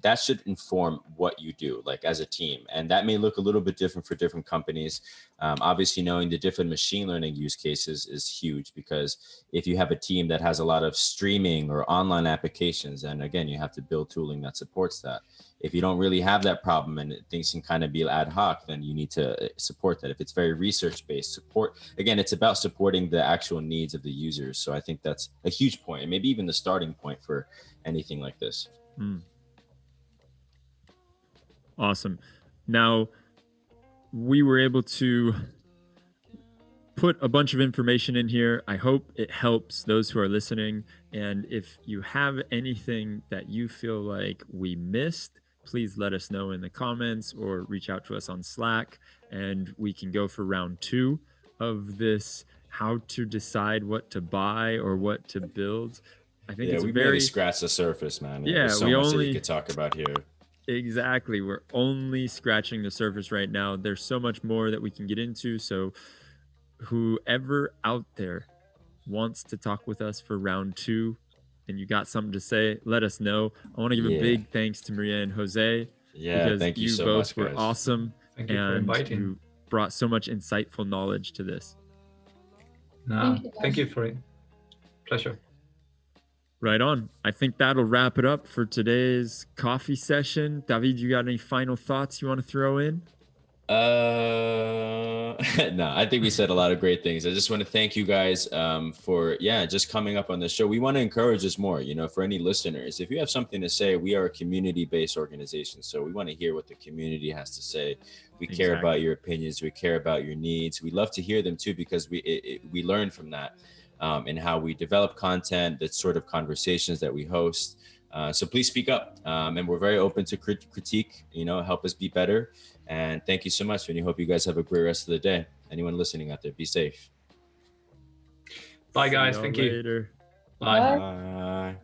That should inform what you do, like as a team. And that may look a little bit different for different companies. Obviously, knowing the different machine learning use cases is huge, because if you have a team that has a lot of streaming or online applications, and again, you have to build tooling that supports that. If you don't really have that problem and things can kind of be ad hoc, then you need to support that. If it's very research-based support, again, it's about supporting the actual needs of the users. So I think that's a huge point, and maybe even the starting point for anything like this. Awesome. Now, we were able to put a bunch of information in here. I hope it helps those who are listening. And if you have anything that you feel like we missed, please let us know in the comments or reach out to us on Slack, and we can go for round 2. of this how to decide what to buy or what to build. I think it's we very barely scratched the surface, man. Yeah, there's so we much that only- you could talk about here. Exactly. We're only scratching the surface right now. There's so much more that we can get into. So whoever out there wants to talk with us for round 2 and you got something to say, let us know. I want to give a Yeah. big thanks to Mariya and Jose because Thank you so both much, were guys. awesome. Thank you for and inviting. you brought so much insightful knowledge to this. No, Thank thank you. you for it. Pleasure. Right on. I think that'll wrap it up for today's coffee session. David, you got any final thoughts you want to throw in? No, I think we said a lot of great things. I just want to thank you guys for just coming up on the show. We want to encourage us more, for any listeners. If you have something to say, we are a community-based organization, so we want to hear what the community has to say. We care Exactly. about your opinions. We care about your needs. We love to hear them too, because we learn from that and how we develop content, the sort of conversations that we host. So please speak up, and we're very open to critique. Help us be better. And thank you so much, and I hope you guys have a great rest of the day. Anyone listening out there, be safe. Bye, See guys. y'all Thank you. later. Bye. Bye. Bye.